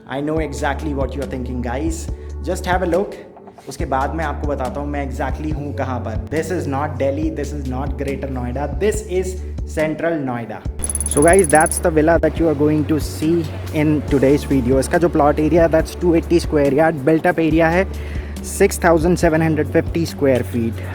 I know exactly what you are thinking, guys. Just have a look. उसके बाद मैं आपको बताता हूँ मैं exactly हूँ कहाँ पर. This is not Delhi, this is not Greater Noida, this is Central Noida. So guys, that's the villa that you are going to see in today's video. इसका जो plot area that's 280 square yard, built up area है 6,750 square feet.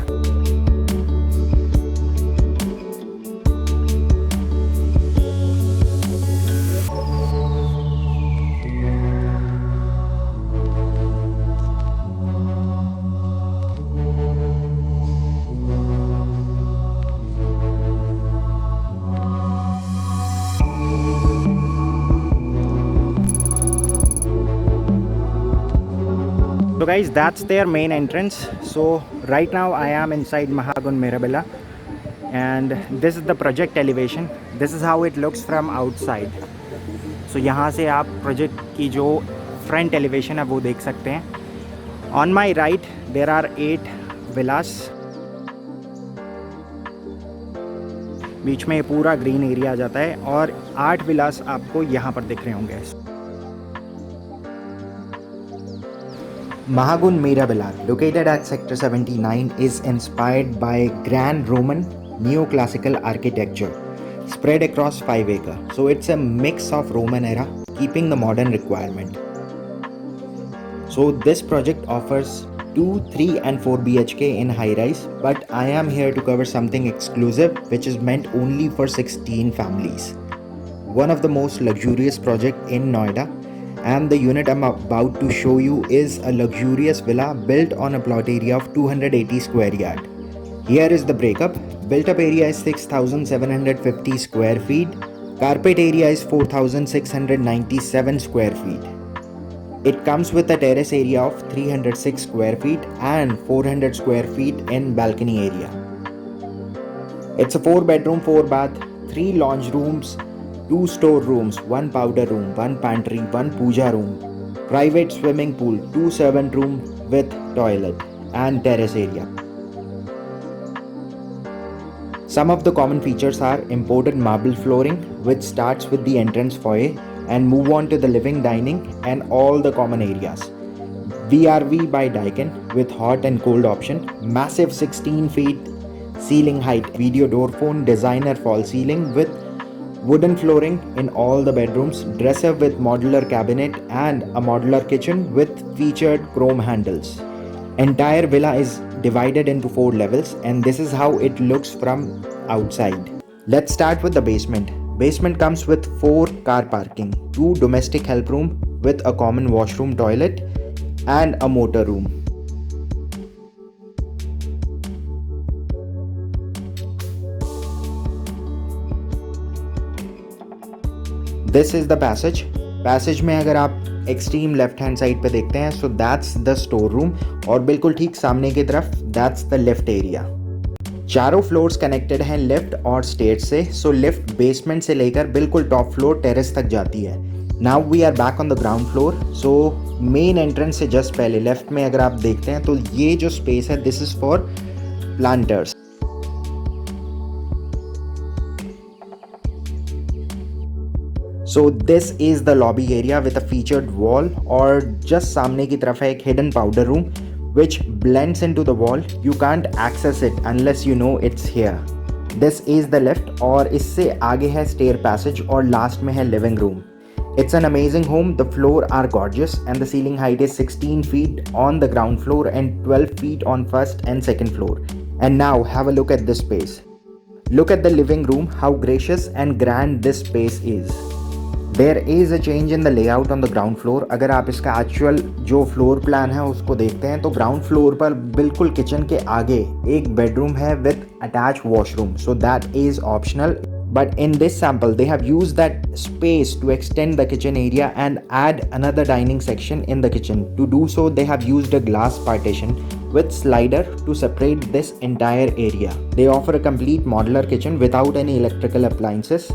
So guys, that's their main entrance. So right now I am inside Mahagun Mirabella and this is the project elevation. This is how it looks from outside. So यहाँ से आप project की जो front elevation है वो देख सकते हैं. On my right there are 8 villas. बीच में पूरा green area आ जाता है और 8 villas आपको यहाँ पर दिख रहे होंगे. Mahagun Mirabella, located at Sector 79, is inspired by Grand Roman neoclassical architecture spread across 5 acres. So it's a mix of Roman era, keeping the modern requirement. So this project offers 2, 3 and 4 BHK in high rise, but I am here to cover something exclusive which is meant only for 16 families. One of the most luxurious project in Noida. And the unit I'm about to show you is a luxurious villa built on a plot area of 280 square yard. Here is the breakup. Built up area is 6,750 square feet. Carpet area is 4,697 square feet. It comes with a terrace area of 306 square feet and 400 square feet in balcony area. It's a 4-bedroom, 4-bath, 3 lounge rooms, 2 store rooms, 1 powder room, 1 pantry, 1 puja room, private swimming pool, 2 servant room with toilet and terrace area. Some of the common features are imported marble flooring which starts with the entrance foyer and move on to the living, dining and all the common areas. VRV by Daikin with hot and cold option, massive 16 feet ceiling height, video door phone, designer fall ceiling with wooden flooring in all the bedrooms, dresser with modular cabinet and a modular kitchen with featured chrome handles. Entire villa is divided into 4 levels and this is how it looks from outside. Let's start with the basement. Basement comes with 4 car parking, 2 domestic help room with a common washroom, toilet and a motor room. This is the passage. Passage में अगर आप extreme left hand side पे देखते हैं so that's the store room और बिल्कुल ठीक सामने की तरफ दैट्स द लिफ्ट एरिया. चारों फ्लोर्स कनेक्टेड हैं लिफ्ट और स्टेयर्स से. सो लिफ्ट बेसमेंट से लेकर बिल्कुल टॉप फ्लोर टेरेस तक जाती है. Now we are back on the ground floor. So main entrance से जस्ट पहले लेफ्ट में अगर आप देखते हैं तो ये जो स्पेस है this is for planters. So this is the lobby area with a featured wall और just सामने की तरफ है एक hidden powder room which blends into the wall. You can't access it unless you know it's here. This is the lift और इससे आगे है stair passage और last में है living room. It's an amazing home. The floor are gorgeous and the ceiling height is 16 feet on the ground floor and 12 feet on first and second floor. And now have a look at this space. Look at the living room, how gracious and grand this space is. There is a change in the layout on the ground floor. अगर आप इसका actual जो floor plan है उसको देखते हैं तो ground floor पर बिल्कुल किचन के आगे एक बेडरूम है with attach washroom. So that is optional. But in this sample, they have used that space to extend the kitchen area and add another dining section in the kitchen. To do so, they have used a glass partition with slider to separate this entire area. They offer a complete modular kitchen without any electrical appliances.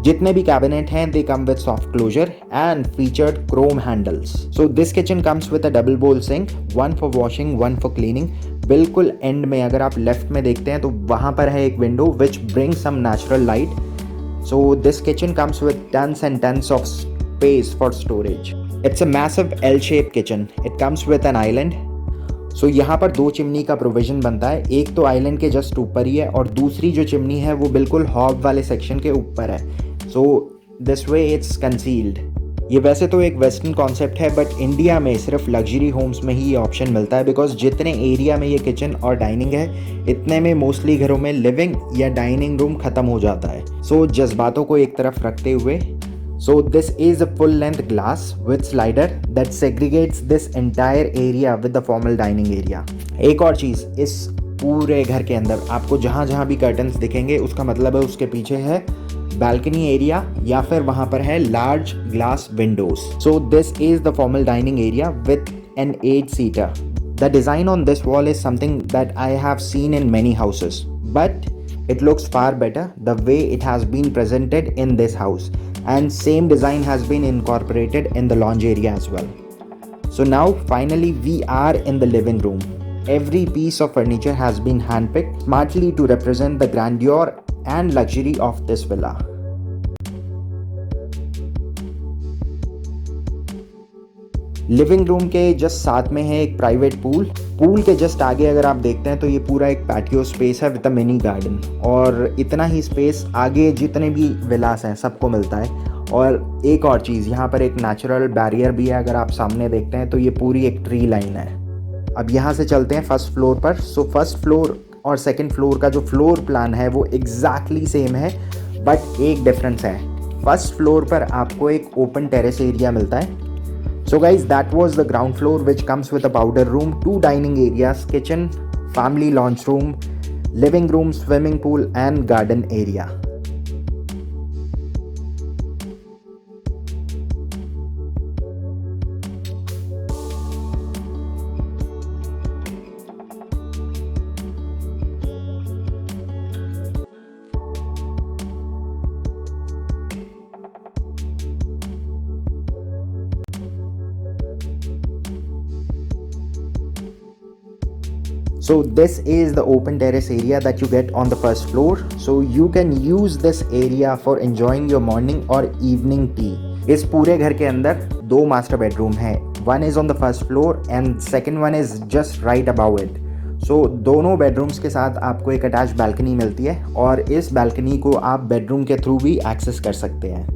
जितने भी cabinet हैं they come with soft closure and featured chrome handles. So this kitchen comes with a double bowl sink, one for washing, one for cleaning. बिल्कुल and में अगर आप left में देखते हैं तो वहाँ पर है एक window which brings some natural light. So this kitchen comes with tons and tons of space for storage. It's a massive L-shaped kitchen. It comes with an island. सो यहाँ पर दो चिमनी का प्रोविज़न बनता है, एक तो आइलैंड के just ऊपर ही है और दूसरी जो चिमनी है वो बिल्कुल हॉब वाले सेक्शन के ऊपर है. So this way it's concealed. ये वैसे तो एक वेस्टर्न कॉन्सेप्ट है बट इंडिया में सिर्फ लग्जरी होम्स में ही ये ऑप्शन मिलता है बिकॉज जितने एरिया में ये किचन और डाइनिंग है इतने में मोस्टली घरों में लिविंग या डाइनिंग रूम ख़त्म हो जाता है. सो जज्बातों को एक तरफ रखते हुए, so this is a full length glass with slider that segregates this entire area with the formal dining area. एक और चीज़, इस पूरे घर के अंदर आपको जहाँ जहाँ भी कर्टन्स दिखेंगे उसका मतलब है उसके पीछे है balcony area या फिर वहाँ पर है large glass windows. So this is the formal dining area with an 8-seater. The design on this wall is something that I have seen in many houses, but it looks far better the way it has been presented in this house. And same design has been incorporated in the lounge area as well. So now finally we are in the living room. Every piece of furniture has been handpicked smartly to represent the grandeur and luxury of this villa. Living room के just साथ में है एक private pool के just आगे अगर आप देखते हैं तो ये पूरा एक पैटियो स्पेस है विद अ मिनी गार्डन, और इतना ही स्पेस आगे जितने भी विलास हैं सबको मिलता है. और एक और चीज़, यहाँ पर एक नेचुरल बैरियर भी है. अगर आप सामने देखते हैं तो ये पूरी एक ट्री लाइन है. अब यहाँ से चलते हैं फर्स्ट फ्लोर पर. सो फर्स्ट फ्लोर और सेकेंड फ्लोर का जो फ्लोर प्लान है वो एग्जैक्टली सेम है बट एक डिफरेंस है. फर्स्ट फ्लोर पर आपको एक ओपन टेरेस एरिया मिलता है. So guys, that was the ground floor which comes with a powder room, 2 dining areas, kitchen, family lounge room, living room, swimming pool and garden area. So this is the open terrace area that you get on the first floor. So you can use this area for enjoying your morning or evening tea. इस पूरे घर के अंदर 2 master bedroom हैं. One is on the first floor and second one is just right above it. So दोनों bedrooms के साथ आपको एक अटैच बैल्कनी मिलती है और इस बैल्कनी को आप बेडरूम के थ्रू भी एक्सेस कर सकते हैं.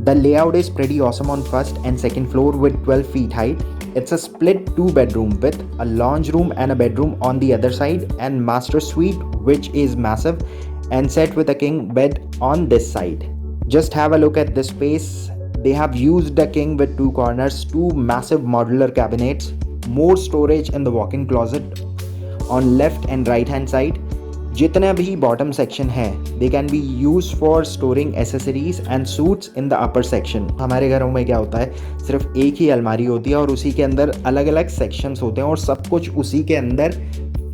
The layout is pretty awesome on first and second floor with 12 feet height. It's a split 2-bedroom with a lounge room and a bedroom on the other side and master suite which is massive and set with a king bed on this side. Just have a look at this space. They have used a king with 2 corners, 2 massive modular cabinets, more storage in the walk-in closet on left and right hand side. जितना भी bottom section है they can be use for storing accessories and suits in the upper section. हमारे घरों में क्या होता है, सिर्फ एक ही अलमारी होती है और उसी के अंदर अलग अलग सेक्शंस होते हैं और सब कुछ उसी के अंदर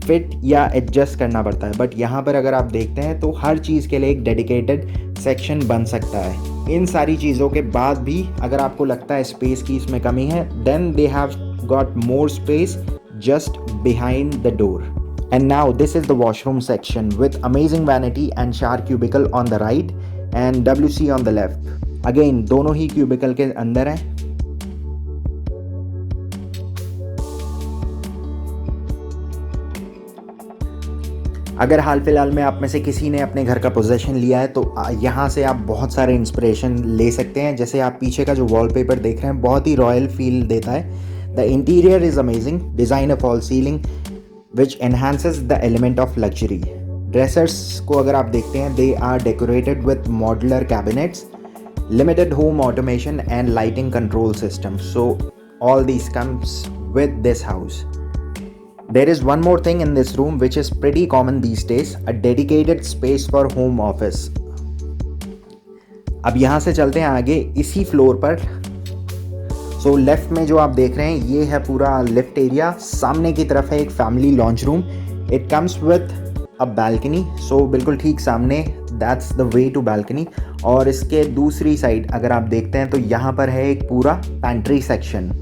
फिट या एडजस्ट करना पड़ता है. बट यहाँ पर अगर आप देखते हैं तो हर चीज़ के लिए एक डेडिकेटेड सेक्शन बन सकता है. इन सारी चीज़ों के बाद भी अगर आपको लगता है स्पेस की इसमें कमी है, then they have got more space just behind the door. And now this is the washroom section with amazing vanity and shower cubicle on the right and WC on the left. Again दोनों ही cubicle के अंदर है. अगर हाल फिलहाल में आप में से किसी ने अपने घर का पोजेशन लिया है तो यहाँ से आप बहुत सारे इंस्पिरेशन ले सकते हैं. जैसे आप पीछे का जो वॉलपेपर देख रहे हैं बहुत ही रॉयल फील देता है. The interior is amazing, design of all ceiling which enhances the element of luxury. Dressers को अगर आप देखते हैं they are decorated with modular cabinets, limited home automation and lighting control system. So all these comes with this house. There is one more thing in this room which is pretty common these days, a dedicated space for home office. अब यहाँ से चलते हैं आगे इसी floor पर. So left में जो आप देख रहे हैं ये है पूरा लिफ्ट एरिया. सामने की तरफ है एक family lounge room. It comes with a balcony. So बिल्कुल ठीक सामने that's the way to balcony. और इसके दूसरी साइड अगर आप देखते हैं तो यहाँ पर है एक पूरा pantry section.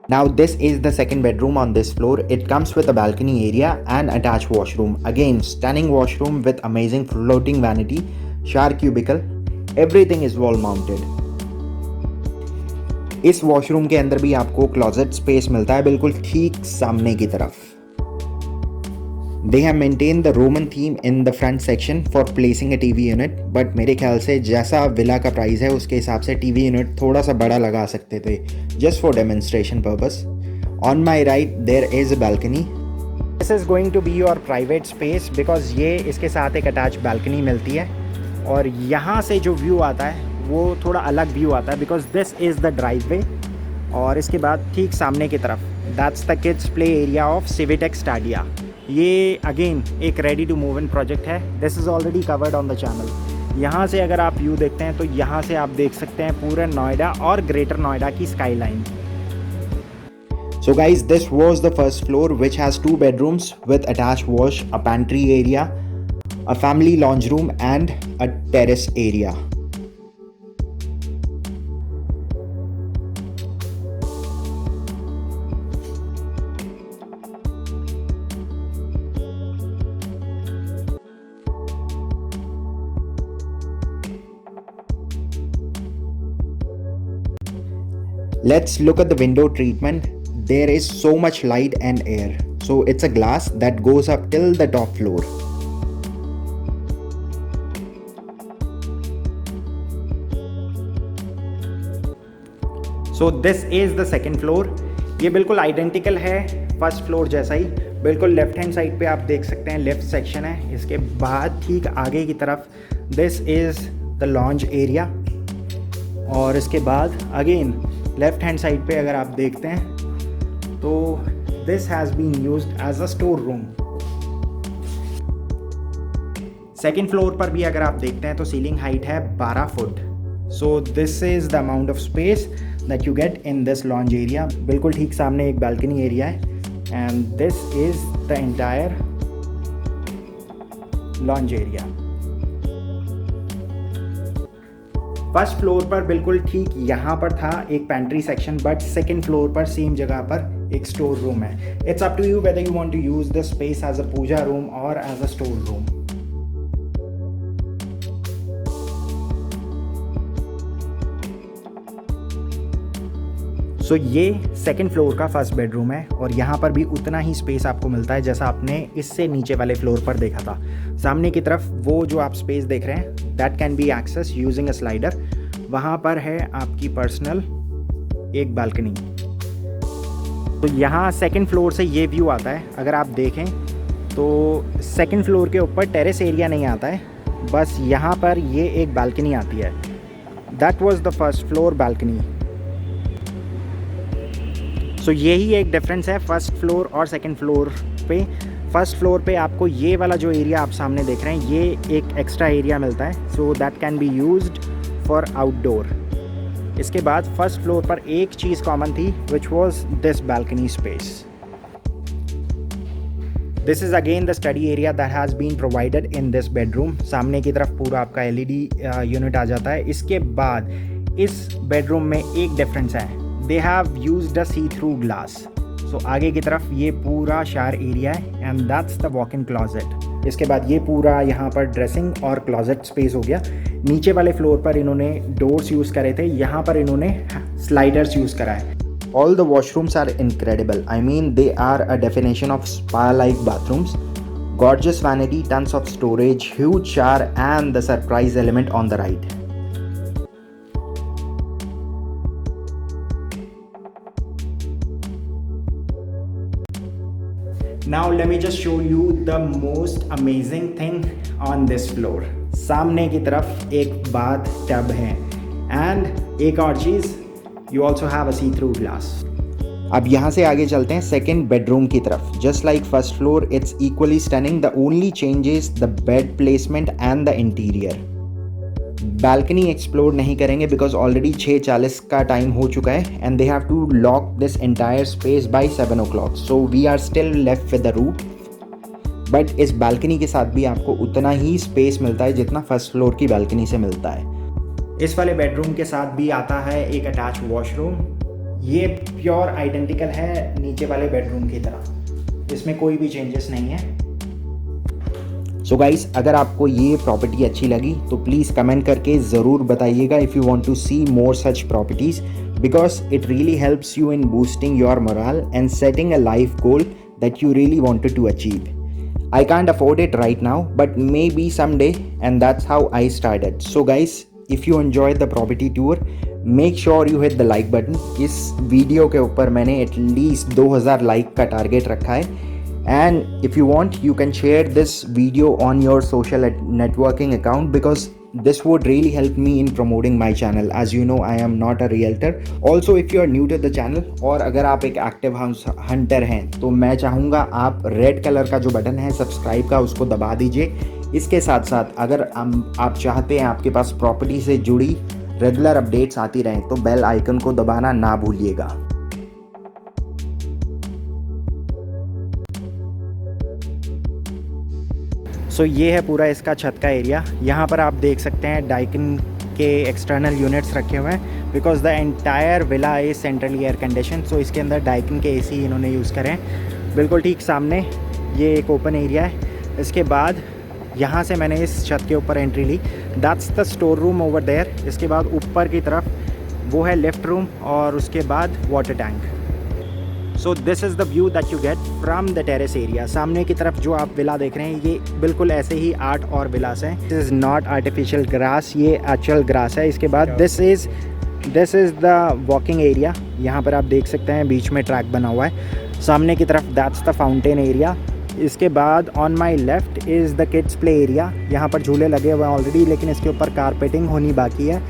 Now this is the second bedroom on this floor. It comes with a balcony area and attached washroom. Again, stunning washroom with amazing floating vanity, shower cubicle. Everything is wall mounted. इस washroom के अंदर भी आपको closet space मिलता है बिल्कुल ठीक सामने की तरफ. They have maintained the Roman theme in the front section for placing a TV unit, but मेरे ख्याल से जैसा विला का प्राइस है उसके हिसाब से TV unit थोड़ा सा बड़ा लगा सकते थे, just for demonstration purpose. On my right there is a balcony. This is going to be your private space because ये इसके साथ एक attached balcony मिलती है और यहाँ से जो व्यू आता है वो थोड़ा अलग व्यू आता है because this is the driveway. और इसके बाद ठीक सामने की तरफ that's the kids play area of Civitec Stadia. ये अगेन एक ready to move in project है. This is already covered on the channel. यहाँ से अगर आप व्यू देखते हैं तो यहाँ से आप देख सकते हैं पूरे नोएडा और ग्रेटर नोएडा की sky line. So guys, this was the first floor which has 2 bedrooms with attached wash, a pantry area, a family lounge room and a terrace area. Let's look at the window treatment. There is so much light and air. So it's a glass that goes up till the top floor. So this is the second floor. ये बिल्कुल identical है first floor जैसा ही. बिल्कुल left hand side पे आप देख सकते हैं लेफ्ट सेक्शन है. इसके बाद ठीक आगे की तरफ this is the lounge area और इसके बाद अगेन लेफ्ट हैंड साइड पे अगर आप देखते हैं तो this has been used as a store room. Second floor पर भी अगर आप देखते हैं तो सीलिंग हाइट है 12 foot. So this is the amount of space that you get in this lounge area. बिल्कुल ठीक सामने एक बालकनी एरिया है and this is the entire lounge area. First floor पर बिल्कुल ठीक यहाँ पर था एक pantry section but second floor पर सेम जगह पर एक स्टोर रूम है. It's up to you whether you want to use this space as a puja room और एज अ स्टोर रूम. सो ये सेकंड फ्लोर का फर्स्ट बेडरूम है और यहाँ पर भी उतना ही स्पेस आपको मिलता है जैसा आपने इससे नीचे वाले फ्लोर पर देखा था. सामने की तरफ वो जो आप स्पेस देख रहे हैं that can be access using a slider. वहाँ पर है आपकी पर्सनल एक बालकनी. तो यहाँ सेकंड फ्लोर से ये व्यू आता है. अगर आप देखें तो सेकंड फ्लोर के ऊपर टेरेस एरिया नहीं आता है, बस यहाँ पर ये एक बालकनी आती है. That was the first floor balcony. So यही एक डिफरेंस है फर्स्ट फ्लोर और सेकंड फ्लोर पे. फर्स्ट फ्लोर पे आपको ये वाला जो एरिया आप सामने देख रहे हैं ये एक एक्स्ट्रा एरिया मिलता है so that can be used for outdoor. इसके बाद फर्स्ट फ्लोर पर एक चीज़ कॉमन थी which was this balcony space. This is again the study area that has been provided in this bedroom. सामने की तरफ पूरा आपका LED यूनिट आ जाता है. इसके बाद इस बेडरूम में एक डिफरेंस है. They have used a see through glass. So आगे की तरफ ये पूरा शावर एरिया है and that's the walk in closet. इसके बाद ये पूरा यहाँ पर ड्रेसिंग और क्लॉजेट स्पेस हो गया. नीचे वाले फ्लोर पर इन्होंने डोर्स यूज़ करे थे, यहाँ पर इन्होंने स्लाइडर्स यूज़ करा है. All the washrooms are incredible. I mean, they are a definition of spa-like bathrooms. Gorgeous vanity, tons of storage, huge shower and the surprise element on the right. Now let me just show you the most amazing thing on this floor. सामने की तरफ एक bath tub है and एक और चीज़ you also have a see-through glass. अब यहाँ से आगे चलते हैं सेकेंड बेडरूम की तरफ. Just like first floor it's equally stunning. The only changes the bed placement and the interior. Balcony explore नहीं करेंगे बिकॉज ऑलरेडी 6:40 का टाइम हो चुका है and they have to lock this entire space by 7 o'clock. So we are still left with the roof. But इस balcony के साथ भी आपको उतना ही स्पेस मिलता है जितना फर्स्ट फ्लोर की बालकनी से मिलता है. इस वाले बेडरूम के साथ भी आता है एक अटैच वॉशरूम. ये प्योर आइडेंटिकल है नीचे वाले बेडरूम की तरह, इसमें कोई भी चेंजेस नहीं है। सो गाइस, अगर आपको ये प्रॉपर्टी अच्छी लगी तो प्लीज़ कमेंट करके ज़रूर बताइएगा if you want to see more such properties, because it really helps you in boosting your moral and setting a life goal that you really wanted to achieve. I can't afford it right now, but maybe someday, and that's how I started. So guys, if you enjoyed the property tour, make sure you hit the like button. इस video के ऊपर मैंने at least 2000 like का target रखा है, and if you want you can share this video on your social networking account, because this would really help me in promoting my channel. As you know, I am not a realtor. Also, if you are new to the channel और अगर आप एक active house Hunter हैं तो मैं चाहूँगा आप red colour का जो बटन है सब्सक्राइब का, उसको दबा दीजिए। इसके साथ साथ अगर आप चाहते हैं आपके पास प्रॉपर्टी से जुड़ी रेगुलर अपडेट्स आती रहें तो बेल आइकन को दबाना ना भूलिएगा। सो ये है पूरा इसका छत का एरिया। यहाँ पर आप देख सकते हैं डाइकिन के एक्सटर्नल यूनिट्स रखे हुए हैं, because the entire villa is centrally air condition. So इसके अंदर डाइकिन के एसी इन्होंने यूज़ करें हैं। बिल्कुल ठीक सामने ये एक ओपन एरिया है। इसके बाद यहाँ से मैंने इस छत के ऊपर एंट्री ली, that's the store room over there. इसके बाद ऊपर की तरफ वो है लिफ्ट रूम और उसके बाद water tank. So this is the view that you gate from the terrace area. सामने की तरफ जो आप विला देख रहे हैं ये बिल्कुल ऐसे ही 8 और विलास हैं। This is not artificial grass, ये एक्चुअल ग्रास है। इसके बाद this is the walking area. यहाँ पर आप देख सकते हैं बीच में ट्रैक बना हुआ है। सामने की तरफ दैट्स द फाउंटेन एरिया। इसके बाद on my left is the kids play area. यहाँ पर झूले लगे हुए हैं ऑलरेडी, लेकिन इसके ऊपर कारपेटिंग होनी बाकी है।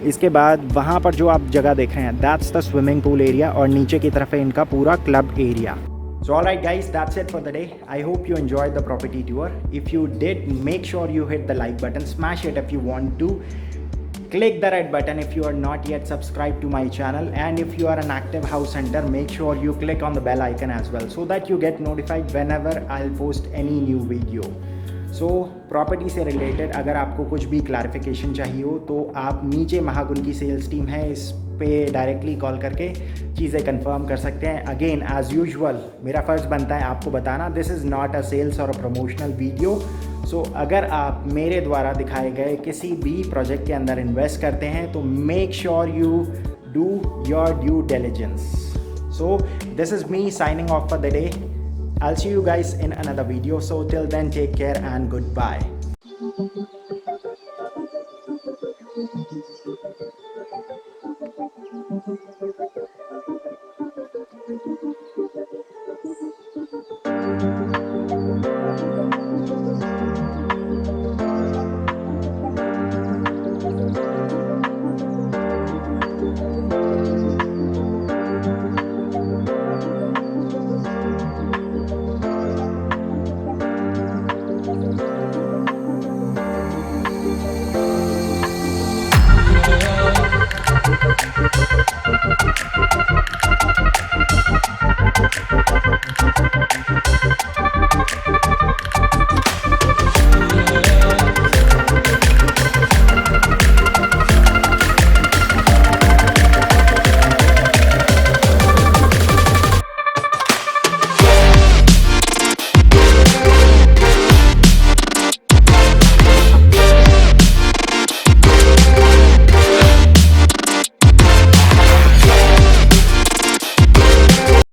इसके बाद वहाँ पर जो आप जगह देख रहे हैं that's the swimming pool area और नीचे की तरफ है इनका पूरा club area. So alright guys, that's it for the day. I hope you enjoyed the property tour. If you did, make sure you hit the like button, smash it if you want to. Click the red button if you are not yet subscribed to my channel, and if you are an active house hunter, make sure you click on the bell icon as well so that you get notified whenever I'll post any new video. So property से related अगर आपको कुछ भी clarification चाहिए हो तो आप नीचे महागुन की सेल्स टीम है, इस पे डायरेक्टली कॉल करके चीज़ें कंफर्म कर सकते हैं। अगेन एज यूजुअल मेरा फ़र्ज़ बनता है आपको बताना, this is not a sales or a promotional video. सो अगर आप मेरे द्वारा दिखाए गए किसी भी प्रोजेक्ट के अंदर इन्वेस्ट करते हैं तो make sure you do your due diligence. So this is me signing off for the day. I'll see you guys in another video. So till then, take care and goodbye.